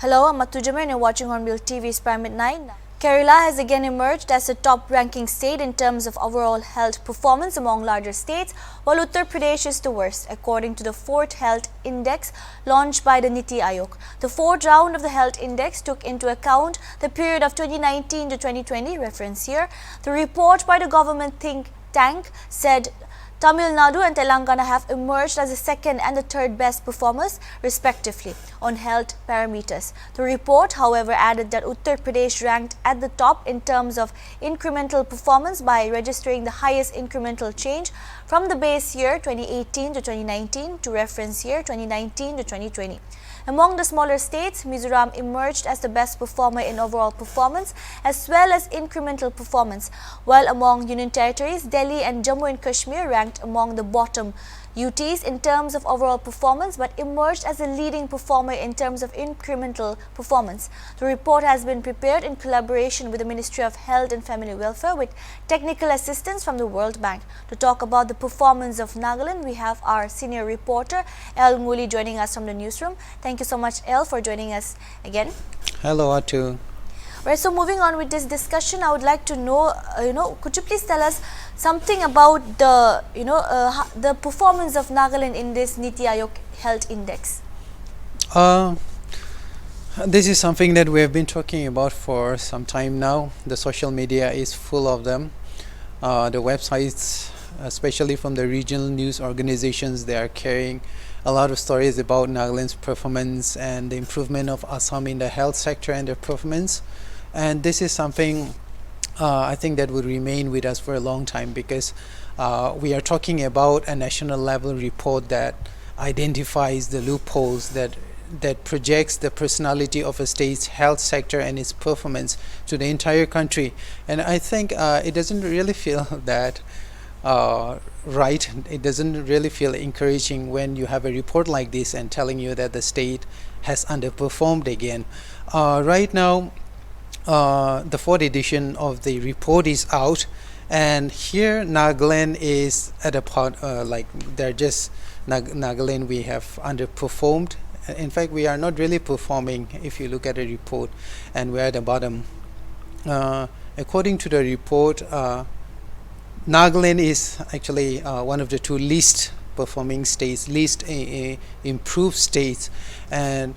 Hello, I'm Matujama and you're watching Hornbill TV's Prime at 9. Kerala has again emerged as a top-ranking state in terms of overall health performance among larger states, while Uttar Pradesh is the worst, according to the 4th Health Index launched by the NITI Aayog. The 4th round of the Health Index took into account the period of 2019 to 2020, reference here. The report by the government think tank said Tamil Nadu and Telangana have emerged as the second and the third best performers, respectively, on health parameters. The report, however, added that Uttar Pradesh ranked at the top in terms of incremental performance by registering the highest incremental change from the base year 2018 to 2019 to reference year 2019 to 2020. Among the smaller states, Mizoram emerged as the best performer in overall performance as well as incremental performance, while among union territories, Delhi and Jammu and Kashmir ranked among the bottom UTs in terms of overall performance but emerged as a leading performer in terms of incremental performance. The report has been prepared in collaboration with the Ministry of Health and Family Welfare with technical assistance from the World Bank. To talk about the performance of Nagaland, we have our senior reporter El Muli joining us from the newsroom. Thank you so much, El, for joining us again. Hello, Atu. Right, so moving on with this discussion, I would like to know, could you please tell us something about the, the performance of Nagaland in this NITI Aayog Health Index? This is something that we have been talking about for some time now. The social media is full of them. The websites, especially from the regional news organizations, they are carrying a lot of stories about Nagaland's performance and the improvement of Assam in the health sector and their performance. And this is something I think that would remain with us for a long time because we are talking about a national level report that identifies the loopholes that projects the personality of a state's health sector and its performance to the entire country. And I think it doesn't really feel that right. It doesn't really feel encouraging when you have a report like this and telling you that the state has underperformed again. Right now, the 4th edition of the report is out, and here Nagaland is at a part Nagaland we have underperformed. In fact, we are not really performing if you look at the report, and we're at the bottom. According to the report, Nagaland is actually one of the 2 least performing states, least improved states, and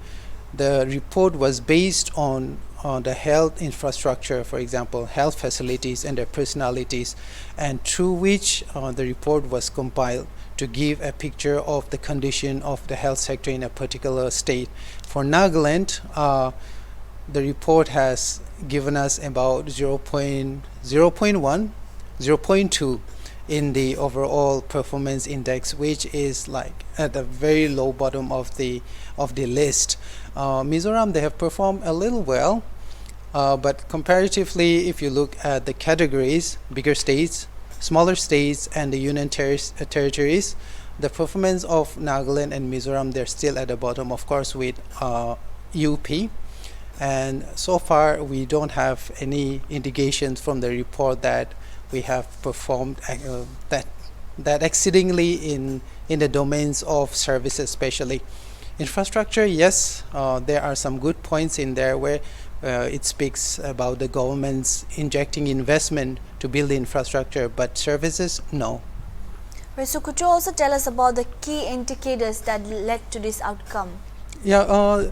the report was based on the health infrastructure, for example, health facilities and their personalities, and through which the report was compiled to give a picture of the condition of the health sector in a particular state. For Nagaland, the report has given us about 0.1, 0.2 in the overall performance index, which is like at the very low bottom of the list. Mizoram, they have performed a little well, but comparatively, if you look at the categories, bigger states, smaller states, and the union territories, the performance of Nagaland and Mizoram, they're still at the bottom, of course, with UP. And so far, we don't have any indications from the report that we have performed that exceedingly in the domains of services, especially infrastructure. Yes, there are some good points in there where it speaks about the government's injecting investment to build the infrastructure, but services, no. Right, so could you also tell us about the key indicators that led to this outcome? Yeah,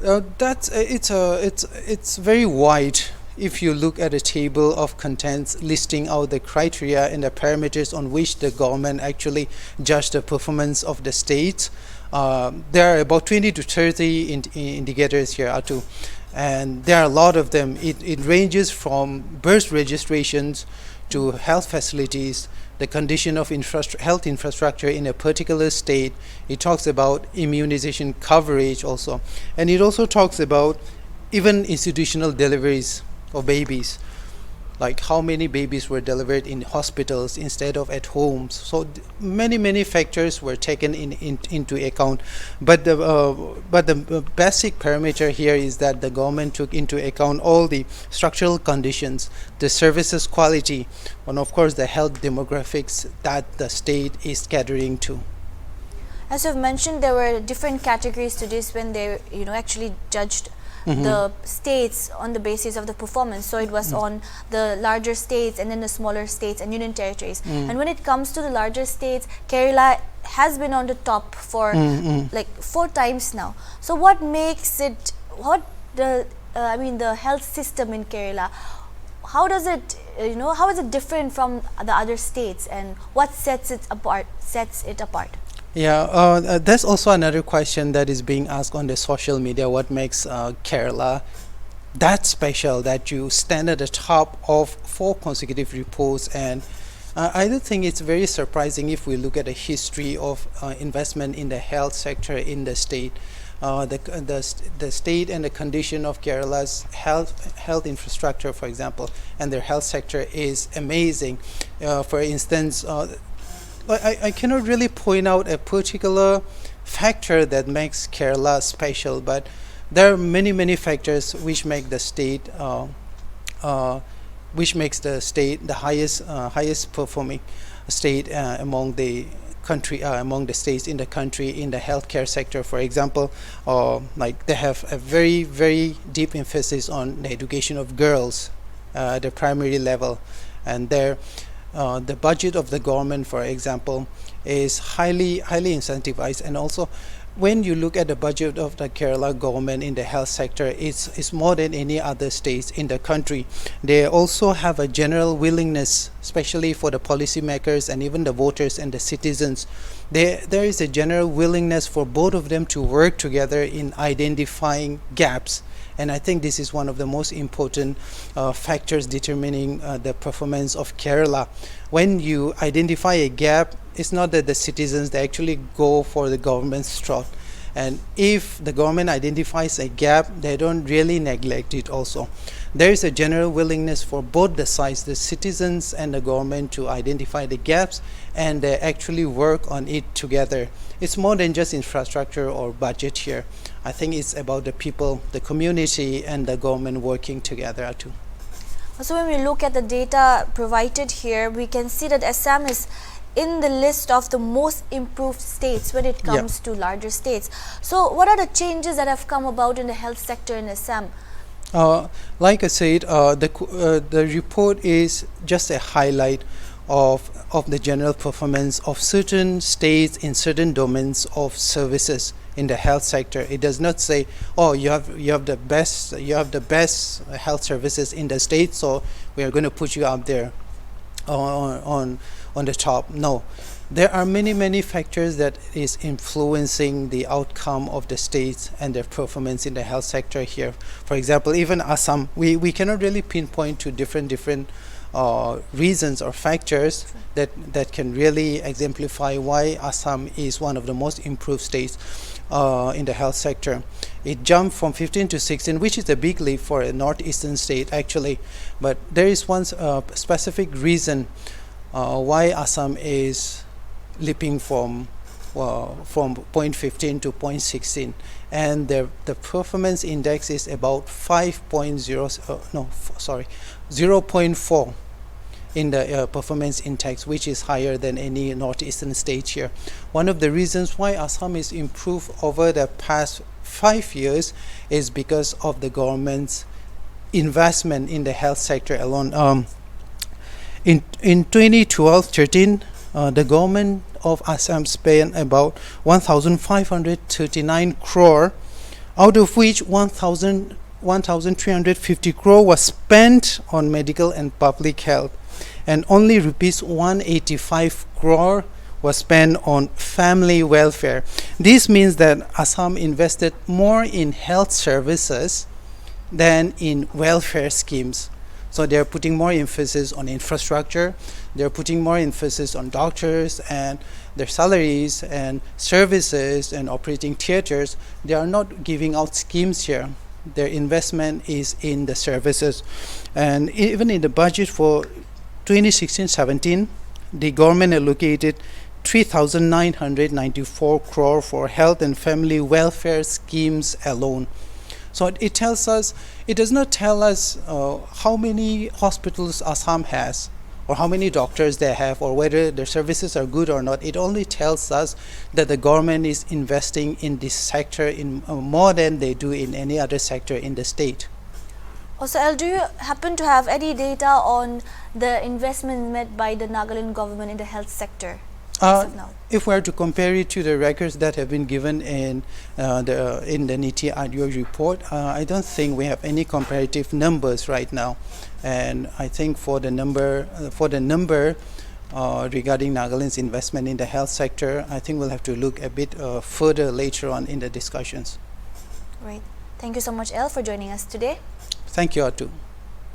it's very wide. If you look at a table of contents listing out the criteria and the parameters on which the government actually judged the performance of the state, there are about 20 to 30 indicators here, Atu, and there are a lot of them. It ranges from birth registrations to health facilities, the condition of health infrastructure in a particular state. It talks about immunization coverage also, and it also talks about even institutional deliveries of babies, like how many babies were delivered in hospitals instead of at homes. So many factors were taken into account, but the basic parameter here is that the government took into account all the structural conditions, the services quality, and of course the health demographics that the state is catering to. As you've mentioned, there were different categories to this when they, actually judged the states on the basis of the performance. So it was on the larger states and then the smaller states and union territories. And when it comes to the larger states, Kerala has been on the top for like 4 times now. So what makes it, the health system in Kerala, how does it, how is it different from the other states, and what sets it apart? Yeah, that's also another question that is being asked on the social media. What makes Kerala that special that you stand at the top of 4 consecutive reports? And I do think it's very surprising if we look at the history of investment in the health sector in the state. The state and the condition of Kerala's health infrastructure, for example, and their health sector is amazing. For instance, I cannot really point out a particular factor that makes Kerala special, but there are many factors which make the state, the highest performing state among the country, among the states in the country in the healthcare sector. For example, like they have a very deep emphasis on the education of girls, the primary level, and the budget of the government, for example, is highly incentivized. And also, when you look at the budget of the Kerala government in the health sector, it's more than any other states in the country. They also have a general willingness, especially for the policymakers and even the voters and the citizens. There is a general willingness for both of them to work together in identifying gaps. And I think this is one of the most important factors determining the performance of Kerala. When you identify a gap, it's not that the citizens, they actually go for the government's throat. And if the government identifies a gap, they don't really neglect it also. There is a general willingness for both the sides, the citizens and the government, to identify the gaps, and they actually work on it together. It's more than just infrastructure or budget here. I think it's about the people, the community, and the government working together too. So when we look at the data provided here, we can see that Assam is in the list of the most improved states when it comes to larger states. So what are the changes that have come about in the health sector in Assam? Like I said, the report is just a highlight of the general performance of certain states in certain domains of services in the health sector. It does not say, oh, you have the best health services in the state, so we are going to put you up there on the top. No, there are many factors that is influencing the outcome of the states and their performance in the health sector here. For example, even Assam, we cannot really pinpoint to different reasons or factors that can really exemplify why Assam is one of the most improved states in the health sector. It jumped from 15 to 16, which is a big leap for a northeastern state actually. But there is one specific reason why Assam is leaping from 0.15 to 0.16, and the performance index is about 0.4 in the performance index, which is higher than any northeastern state here. One of the reasons why Assam is improved over the past 5 years is because of the government's investment in the health sector alone. In 2012-13, the government of Assam spent about 1,539 crore, out of which 1,350 crore was spent on medical and public health, and only rupees 185 crore was spent on family welfare. This means that Assam invested more in health services than in welfare schemes. So they're putting more emphasis on infrastructure, they're putting more emphasis on doctors and their salaries and services and operating theaters. They are not giving out schemes here. Their investment is in the services. And even in the budget for 2016-17, the government allocated 3,994 crore for health and family welfare schemes alone. So it tells us, it does not tell us how many hospitals Assam has or how many doctors they have, or whether their services are good or not. It only tells us that the government is investing in this sector in more than they do in any other sector in the state. Also, El, do you happen to have any data on the investment made by the Nagaland government in the health sector as of now? If we are to compare it to the records that have been given in the NITI Aayog report, I don't think we have any comparative numbers right now, and I think for the number regarding Nagaland's investment in the health sector, I think we'll have to look a bit further later on in the discussions. Right. Thank you so much, El, for joining us today. Thank you, Atu.